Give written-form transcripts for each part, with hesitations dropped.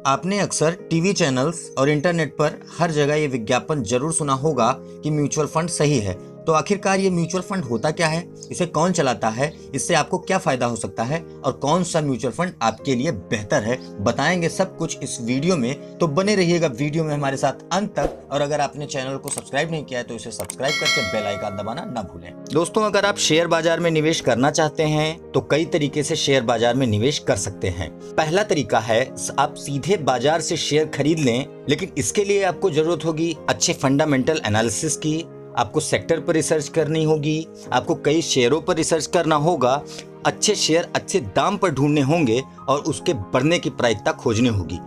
आपने अक्सर TV channels और इंटरनेट पर हर जगह ये विज्ञापन जरूर सुना होगा कि म्यूचुअल फंड सही है। तो आखिरकार ये म्यूचुअल फंड होता क्या है, इसे कौन चलाता है, इससे आपको क्या फायदा हो सकता है और कौन सा म्यूचुअल फंड आपके लिए बेहतर है, बताएंगे सब कुछ इस वीडियो में। तो बने रहिएगा वीडियो में हमारे साथ अंत तक। और अगर आपने चैनल को सब्सक्राइब नहीं किया है तो इसे सब्सक्राइब करके बेल आइकन दबाना ना भूलें। दोस्तों, अगर आप शेयर बाजार में निवेश करना चाहते हैं तो कई तरीके से शेयर बाजार में निवेश कर सकते हैं। पहला तरीका है आप सीधे बाजार से शेयर खरीद लें, लेकिन इसके लिए आपको जरूरत होगी अच्छे फंडामेंटल एनालिसिस की। आपको सेक्टर पर रिसर्च करनी होगी, आपको कई शेयरों पर रिसर्च करना होगा, अच्छे शेयर अच्छे दाम पर ढूंढने होंगे और उसके बढ़ने की प्रायिकता खोजनी होगी।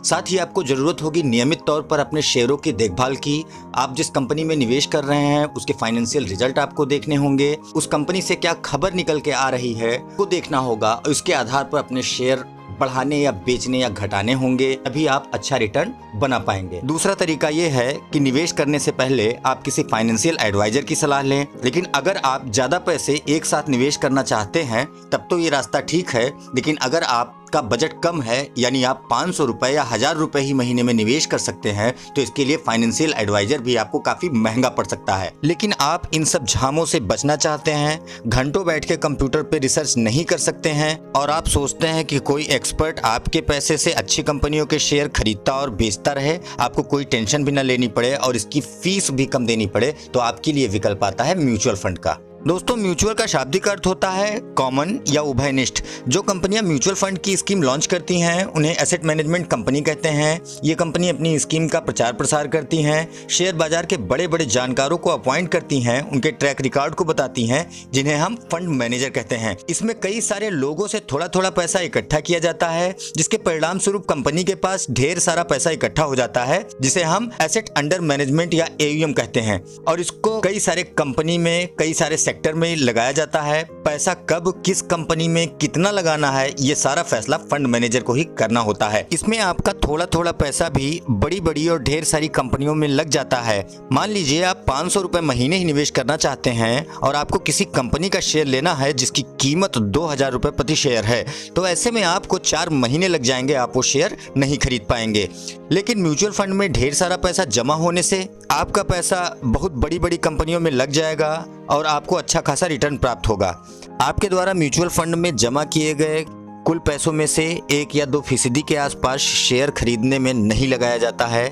साथ ही आपको जरूरत होगी नियमित तौर पर अपने शेयरों की देखभाल की। आप जिस कंपनी में निवेश कर रहे हैं उसके फाइनेंशियल रिजल्ट आपको देखने होंगे, उस कंपनी से क्या खबर निकल के आ रही है वो देखना होगा और उसके आधार पर अपने शेयर बढ़ाने या बेचने या घटाने होंगे, तभी आप अच्छा रिटर्न बना पाएंगे। दूसरा तरीका ये है कि निवेश करने से पहले आप किसी फाइनेंशियल एडवाइजर की सलाह लें। लेकिन अगर आप ज्यादा पैसे एक साथ निवेश करना चाहते हैं तब तो ये रास्ता ठीक है, लेकिन अगर आपका बजट कम है, यानी आप 500 रुपए या 1000 रुपए ही महीने में निवेश कर सकते हैं, तो इसके लिए फाइनेंशियल एडवाइजर भी आपको काफी महंगा पड़ सकता है। लेकिन आप इन सब झामों से बचना चाहते हैं, घंटों बैठ के कंप्यूटर पे रिसर्च नहीं कर सकते हैं और आप सोचते हैं कि कोई एक्सपर्ट आपके पैसे से अच्छी कंपनियों के शेयर खरीदता और बेचता रहे, आपको कोई टेंशन भी न लेनी पड़े और इसकी फीस भी कम देनी पड़े, तो आपके लिए विकल्प आता है म्यूचुअल फंड का। दोस्तों, म्यूचुअल का शाब्दिक अर्थ होता है कॉमन या उभयनिष्ठ। जो कंपनियां म्यूचुअल फंड की स्कीम लॉन्च करती हैं उन्हें एसेट मैनेजमेंट कंपनी कहते हैं। ये कंपनी अपनी स्कीम का प्रचार प्रसार करती हैं, शेयर बाजार के बड़े बड़े जानकारों को अपॉइंट करती हैं, उनके ट्रैक रिकॉर्ड को बताती हैं, जिन्हें हम फंड मैनेजर कहते हैं। इसमें कई सारे लोगों से थोड़ा थोड़ा पैसा इकट्ठा किया जाता है, जिसके परिणाम स्वरूप कंपनी के पास ढेर सारा पैसा इकट्ठा हो जाता है, जिसे हम एसेट अंडर मैनेजमेंट या AUM कहते हैं। और इसको कई सारे कंपनी में कई सारे सेक्टर में लगाया जाता है। पैसा कब किस कंपनी में कितना लगाना है, ये सारा फैसला फंड मैनेजर को ही करना होता है। इसमें आपका थोड़ा थोड़ा पैसा भी बड़ी बड़ी और ढेर सारी कंपनियों में लग जाता है। मान लीजिए आप 500 रुपए महीने ही निवेश करना चाहते हैं और आपको किसी कंपनी का शेयर लेना है जिसकी कीमत 2000 रुपए प्रति शेयर है, तो ऐसे में आपको 4 महीने लग जाएंगे, आप वो शेयर नहीं खरीद पाएंगे। लेकिन म्यूचुअल फंड में ढेर सारा पैसा जमा होने से आपका पैसा बहुत बड़ी बड़ी कंपनियों में लग जाएगा और आपको अच्छा खासा रिटर्न प्राप्त होगा। आपके द्वारा म्यूचुअल फंड में जमा किए गए कुल पैसों में से 1 या 2% के आसपास शेयर खरीदने में नहीं लगाया जाता है।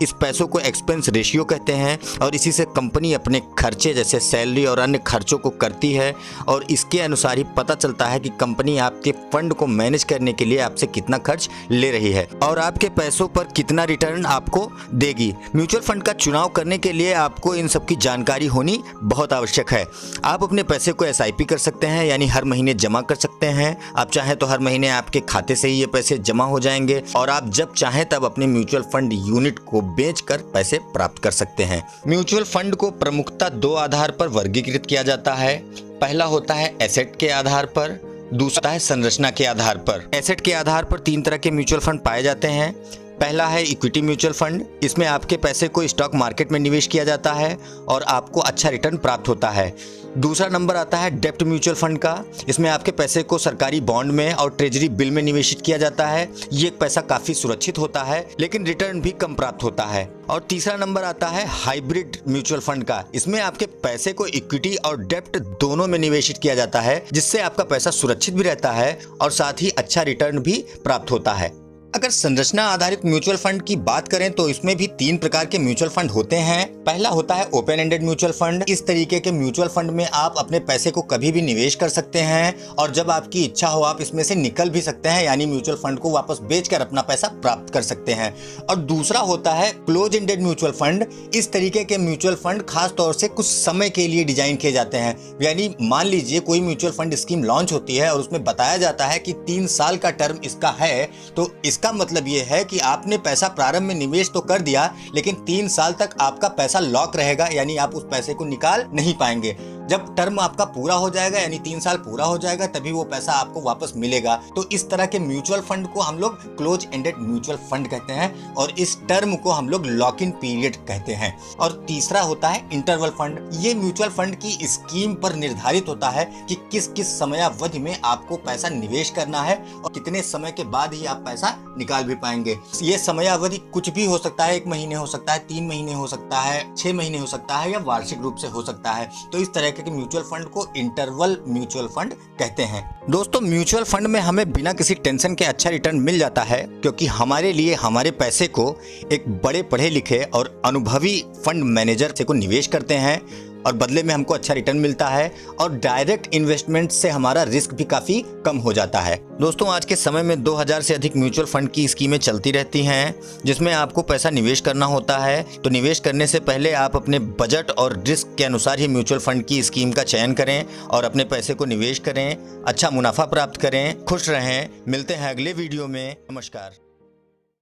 इस पैसों को एक्सपेंस रेशियो कहते हैं और इसी से कंपनी अपने खर्चे जैसे सैलरी और अन्य खर्चों को करती है और इसके अनुसार ही पता चलता है कि कंपनी आपके फंड को मैनेज करने के लिए आपसे कितना खर्च ले रही है और आपके पैसों पर कितना रिटर्न आपको देगी। म्यूचुअल फंड का चुनाव करने के लिए आपको इन सब की जानकारी होनी बहुत आवश्यक है। आप अपने पैसे को SIP कर सकते हैं, यानी हर महीने जमा कर सकते हैं। आप चाहें तो हर महीने आपके खाते से ही ये पैसे जमा हो जाएंगे और आप जब चाहें तब अपने म्यूचुअल फंड यूनिट को बेचकर पैसे प्राप्त कर सकते हैं। म्यूचुअल फंड को प्रमुखता 2 आधार पर वर्गीकृत किया जाता है। पहला होता है एसेट के आधार पर, दूसरा है संरचना के आधार पर। एसेट के आधार पर 3 तरह के म्यूचुअल फंड पाए जाते हैं। पहला है इक्विटी म्यूचुअल फंड, इसमें आपके पैसे को स्टॉक मार्केट में निवेश किया जाता है और आपको अच्छा रिटर्न प्राप्त होता है। दूसरा नंबर आता है डेब्ट म्यूचुअल फंड का, इसमें आपके पैसे को सरकारी बॉन्ड में और ट्रेजरी बिल में निवेशित किया जाता है। ये पैसा काफी सुरक्षित होता है लेकिन रिटर्न भी कम प्राप्त होता है। और तीसरा नंबर आता है हाइब्रिड म्यूचुअल फंड का, इसमें आपके पैसे को इक्विटी और डेब्ट दोनों में निवेशित किया जाता है, जिससे आपका पैसा सुरक्षित भी रहता है और साथ ही अच्छा रिटर्न भी प्राप्त होता है। अगर संरचना आधारित म्यूचुअल फंड की बात करें तो इसमें भी 3 प्रकार के म्यूचुअल फंड होते हैं। पहला होता है ओपन एंडेड म्यूचुअल फंड। इस तरीके के म्यूचुअल फंड में आप अपने पैसे को कभी भी निवेश कर सकते हैं और जब आपकी इच्छा हो आप इसमें से निकल भी सकते हैं, यानी म्यूचुअल फंड को वापस बेचकर अपना पैसा प्राप्त कर सकते हैं। और दूसरा होता है क्लोज एंडेड म्यूचुअल फंड। इस तरीके के म्यूचुअल फंड खास तौर से कुछ समय के लिए डिजाइन किए जाते हैं, यानी मान लीजिए कोई म्यूचुअल फंड स्कीम लॉन्च होती है और उसमें बताया जाता है कि 3 साल का टर्म इसका है, तो इसका मतलब ये है कि आपने पैसा प्रारंभ में निवेश तो कर दिया लेकिन 3 साल तक आपका पैसा लॉक रहेगा, यानी आप उस पैसे को निकाल नहीं पाएंगे। जब टर्म आपका पूरा हो जाएगा यानी 3 साल पूरा हो जाएगा तभी वो पैसा आपको वापस मिलेगा। तो इस तरह के म्यूचुअल फंड को हम लोग क्लोज एंडेड म्यूचुअल फंड कहते हैं और इस टर्म को हम लोग लॉक इन पीरियड कहते हैं। और तीसरा होता है इंटरवल फंड। ये म्यूचुअल फंड की स्कीम पर निर्धारित होता है कि किस किस समयावधि में आपको पैसा निवेश करना है और कितने समय के बाद ही आप पैसा निकाल भी पाएंगे। ये समयावधि कुछ भी हो सकता है, 1 महीने हो सकता है, 3 महीने हो सकता है, 6 महीने हो सकता है या वार्षिक रूप से हो सकता है। तो इस तरह के म्यूचुअल फंड को इंटरवल म्यूचुअल फंड कहते हैं। दोस्तों, म्यूचुअल फंड में हमें बिना किसी टेंशन के अच्छा रिटर्न मिल जाता है क्योंकि हमारे लिए हमारे पैसे को एक बड़े पढ़े लिखे और अनुभवी फंड मैनेजर से को निवेश करते हैं और बदले में हमको अच्छा रिटर्न मिलता है और डायरेक्ट इन्वेस्टमेंट से हमारा रिस्क भी काफ़ी कम हो जाता है। दोस्तों, आज के समय में 2000 से अधिक म्यूचुअल फंड की स्कीमें चलती रहती हैं जिसमें आपको पैसा निवेश करना होता है। तो निवेश करने से पहले आप अपने बजट और रिस्क के अनुसार ही म्यूचुअल फंड की स्कीम का चयन करें और अपने पैसे को निवेश करें, अच्छा मुनाफा प्राप्त करें, खुश रहें। मिलते हैं अगले वीडियो में। नमस्कार।